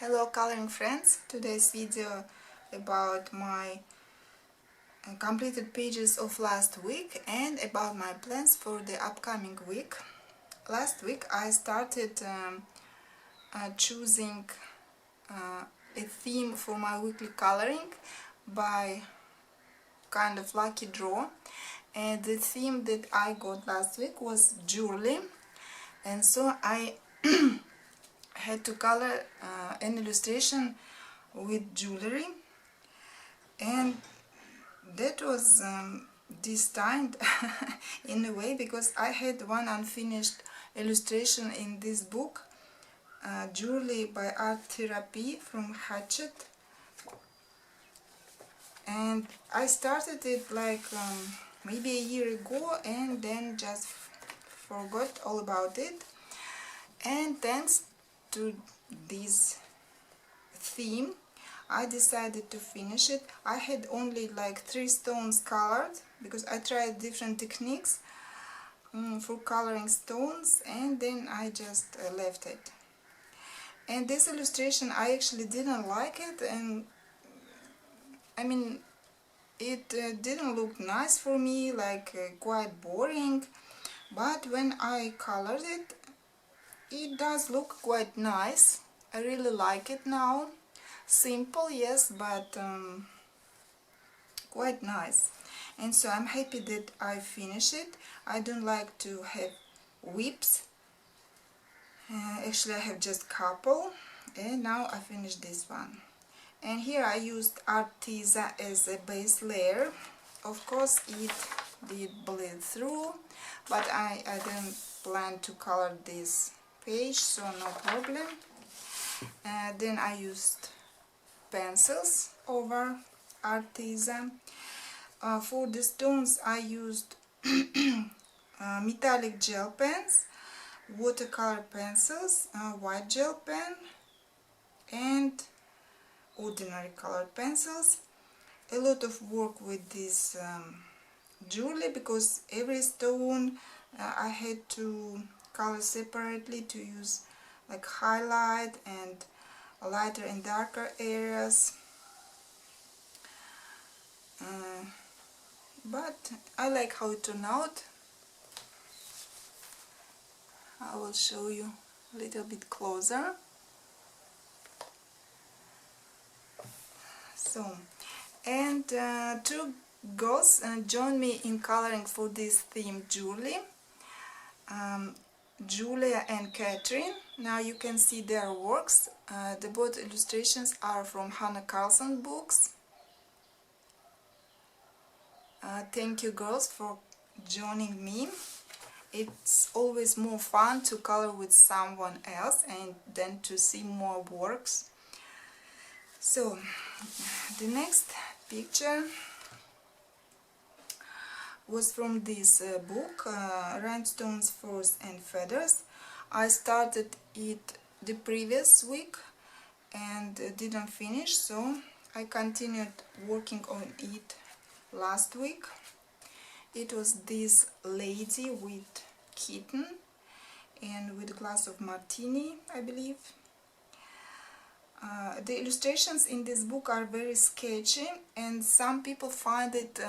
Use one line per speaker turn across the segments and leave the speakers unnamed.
Hello coloring friends, today's video about my completed pages of last week and about my plans for the upcoming week. Last week I started choosing a theme for my weekly coloring by kind of lucky draw, and the theme that I got last week was jewelry, and so I had to color an illustration with jewelry, and that was destined in a way because I had one unfinished illustration in this book, Jewelry by Art Therapy from Hatchet, and I started it like maybe a year ago and then just forgot all about it. And thanks to this theme I decided to finish it. I had only like 3 stones colored because I tried different techniques for coloring stones, and then I just left it. And this illustration I actually didn't like it, and I mean it didn't look nice for me, like quite boring, but when I colored it, it does look quite nice. I really like it now. Simple, yes, but quite nice. And so I'm happy that I finish it. I don't like to have whips. Actually I have just couple, and now I finished this one. And here I used Arteza as a base layer. Of course it did bleed through, but I didn't plan to color this page, so no problem. Then I used pencils over Arteza. For the stones I used metallic gel pens, watercolor pencils, white gel pen, and ordinary colored pencils. A lot of work with this jewelry because every stone I had to color separately to use like highlight and lighter and darker areas. But I like how it turned out. I will show you a little bit closer. So, and 2 girls joined me in coloring for this theme jewelry, Julia and Katrin. Now you can see their works. The both illustrations are from Hannah Carlson books. Thank you girls for joining me. It's always more fun to color with someone else and then to see more works. So the next picture was from this book, Rhinestones, Furs and Feathers. I started it the previous week and didn't finish, so I continued working on it last week. It was this lady with kitten and with a glass of martini, I believe. The illustrations in this book are very sketchy, and some people find it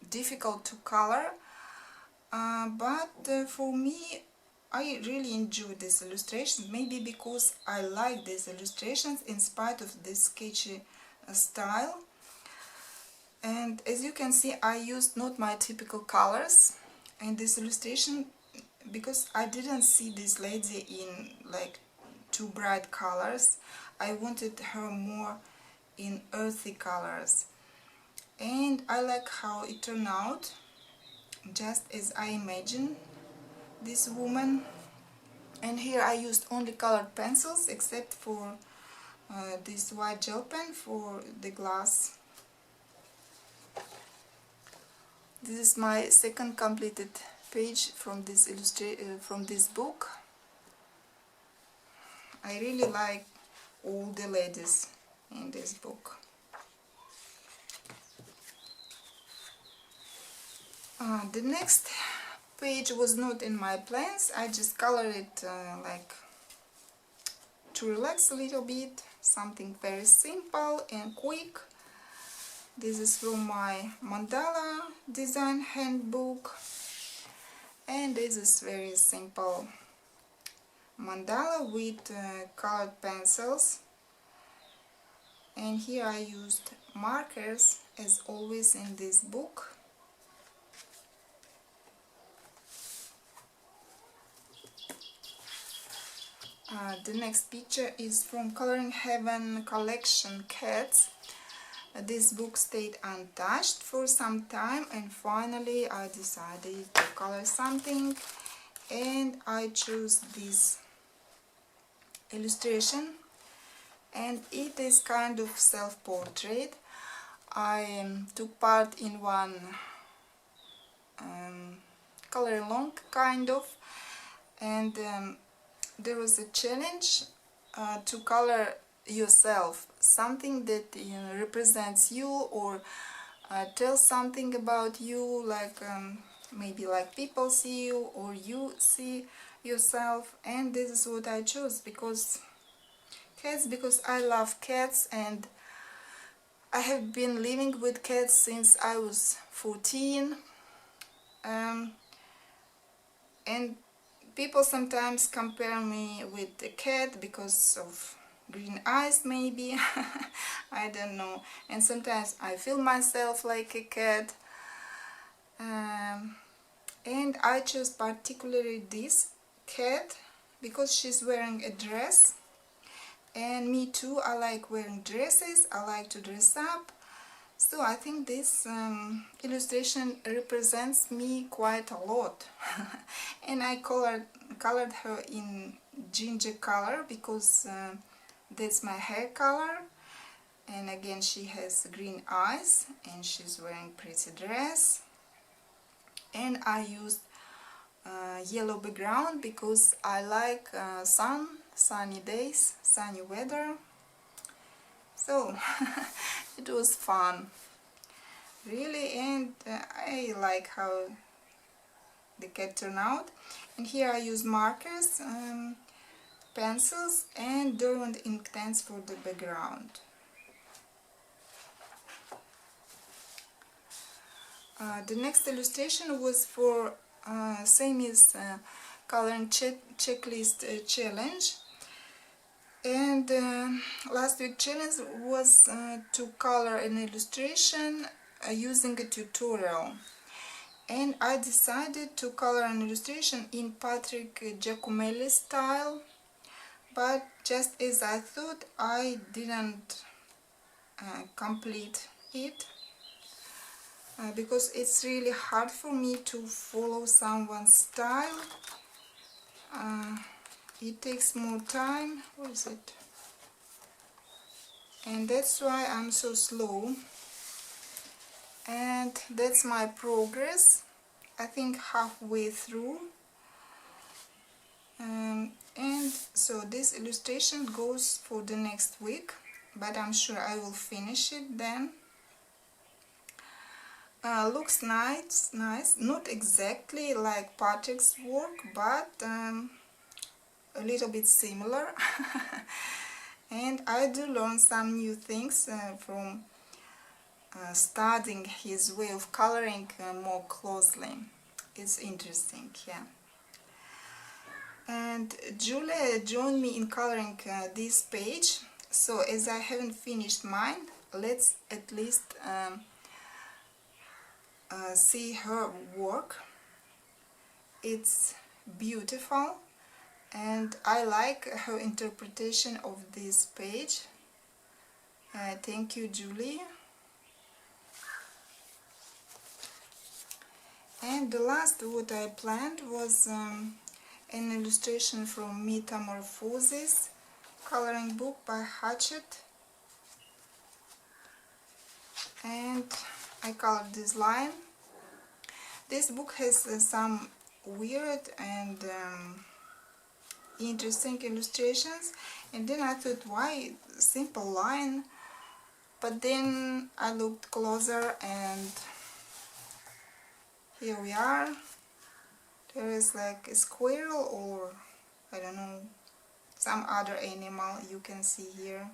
difficult to color, but for me I really enjoy these illustrations, maybe because I like these illustrations in spite of this sketchy style. And as you can see, I used not my typical colors in this illustration because I didn't see this lady in like too bright colors. I wanted her more in earthy colors, and I like how it turned out, just as I imagined this woman. And here I used only colored pencils except for this white gel pen for the glass. This is my second completed page from this book. I really like all the ladies in this book. The next page was not in my plans. I just colored it like to relax a little bit, something very simple and quick. This is from my mandala design handbook, and this is very simple mandala with colored pencils, and here I used markers as always in this book. The next picture is from Coloring Heaven collection Cats. This book stayed untouched for some time, and finally I decided to color something, and I chose this illustration, and it is kind of self-portrait. I took part in one color along kind of, and there was a challenge to color yourself, something that represents you or tells something about you, like maybe like people see you or you see yourself. And this is what I chose because I love cats, and I have been living with cats since I was 14, and people sometimes compare me with a cat because of green eyes, maybe. I don't know. And sometimes I feel myself like a cat. And I chose particularly this cat because she's wearing a dress. And me too, I like wearing dresses, I like to dress up. So I think this illustration represents me quite a lot. And I colored her in ginger color because that's my hair color. And again, she has green eyes and she's wearing pretty dress. And I used yellow background because I like sunny days, sunny weather. So it was fun, really, and I like how the cat turned out. And here I use markers, pencils, and Derwent ink pens for the background. The next illustration was for Samie's coloring checklist challenge. And last week's challenge was to color an illustration using a tutorial. And I decided to color an illustration in Patrick Giacomelli style, but just as I thought, I didn't complete it because it's really hard for me to follow someone's style. It takes more time. What is it? And that's why I'm so slow. And that's my progress, I think halfway through. And so this illustration goes for the next week, but I'm sure I will finish it then. Looks nice, not exactly like Patrick's work, but a little bit similar. And I do learn some new things from studying his way of coloring more closely. It's interesting, yeah. And Julia joined me in coloring this page, so as I haven't finished mine, let's at least see her work. It's beautiful, and I like her interpretation of this page. Thank you, Julie. And the last what I planned was an illustration from Metamorphosis coloring book by Hachette, and I colored this line. This book has some weird and interesting illustrations, and then I thought, why simple line? But then I looked closer, and here we are. There is like a squirrel, or I don't know, some other animal you can see here.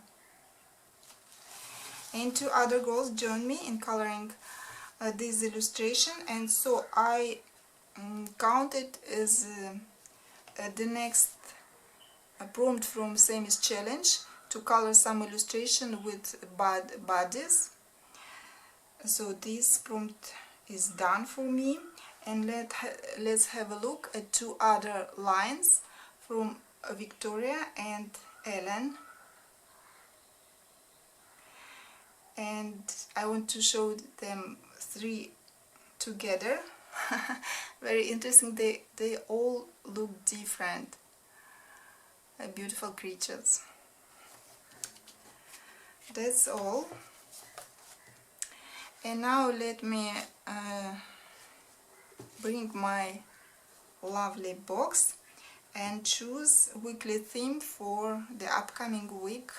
And two other girls joined me in coloring this illustration, and so I counted as the next prompt from Samie's challenge to color some illustration with bodies. So this prompt is done for me, and let's have a look at two other lines from Victoria and Ellen. And I want to show them three together. Very interesting. They all look different. Beautiful creatures. That's all. And now let me bring my lovely box and choose weekly theme for the upcoming week,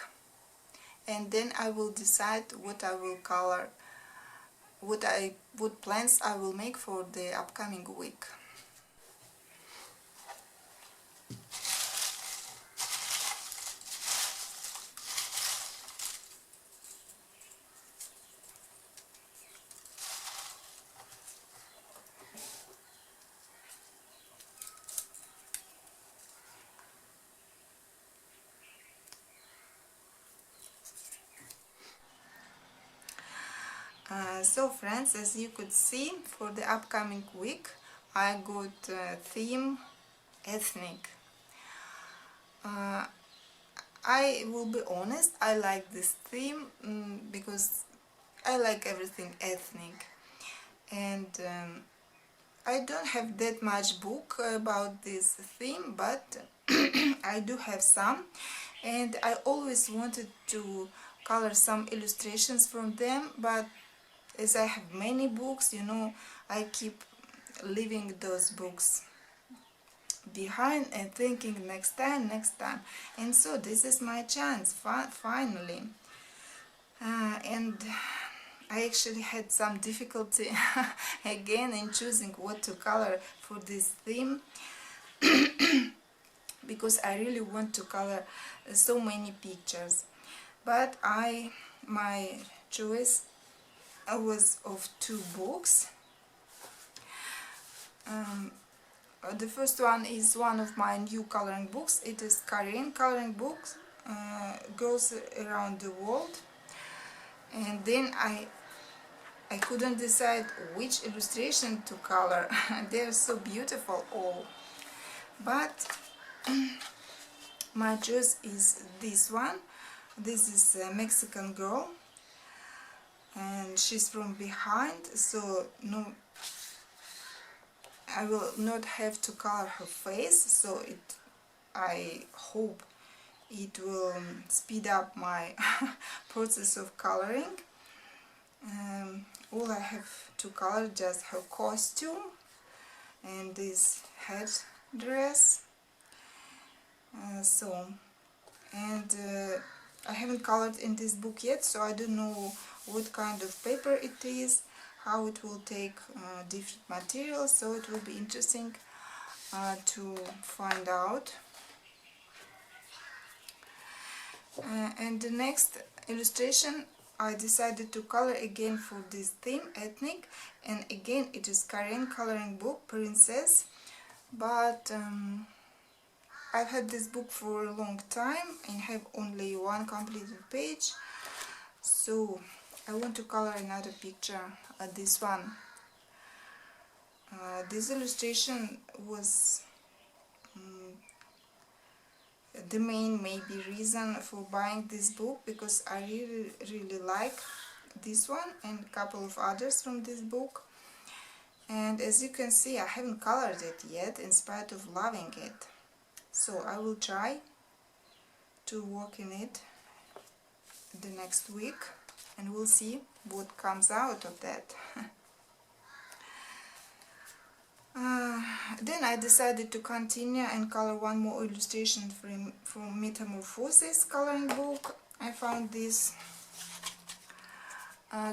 and then I will decide what I will color, what plans I will make for the upcoming week. So friends, as you could see, for the upcoming week I got theme ethnic. I will be honest, I like this theme because I like everything ethnic, and I don't have that much book about this theme, but I do have some, and I always wanted to color some illustrations from them, but as I have many books, you know, I keep leaving those books behind and thinking next time, and so this is my chance finally. And I actually had some difficulty again in choosing what to color for this theme because I really want to color so many pictures, but my choice was of two books. The first one is one of my new coloring books. It is Katrin coloring books, Girls Around the World. And then I couldn't decide which illustration to color. They are so beautiful all. But my choice is this one. This is a Mexican girl, and she's from behind, so no, I will not have to color her face, so I hope it will speed up my process of coloring. All I have to color just her costume and this head dress. I haven't colored in this book yet, so I don't know what kind of paper it is, how it will take different materials, so it will be interesting to find out. And the next illustration I decided to color again for this theme, ethnic, and again it is Katrin coloring book, Princess, but I've had this book for a long time and have only one completed page, so I want to color another picture, this one. This illustration was the main maybe reason for buying this book, because I really like this one and a couple of others from this book, and as you can see I haven't colored it yet in spite of loving it. So I will try to work in it the next week, and we'll see what comes out of that. Then I decided to continue and color one more illustration from Metamorphosis coloring book. I found this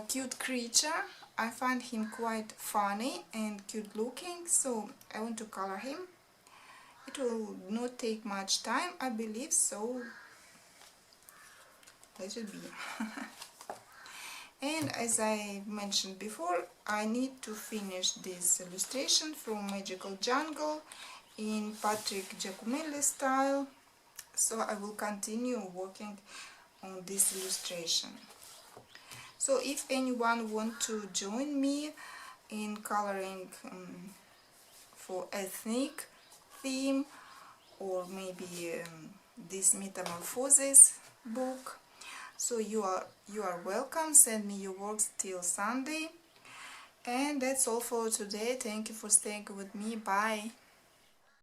cute creature. I find him quite funny and cute looking, so I want to color him. It will not take much time, I believe, so let it be. And as I mentioned before, I need to finish this illustration from Magical Jungle in Patrick Giacomelli style, so I will continue working on this illustration. So if anyone wants to join me in coloring for ethnic theme, or maybe this metamorphosis book, so you are welcome. Send me your works till Sunday. And that's all for today. Thank you for staying with me. Bye.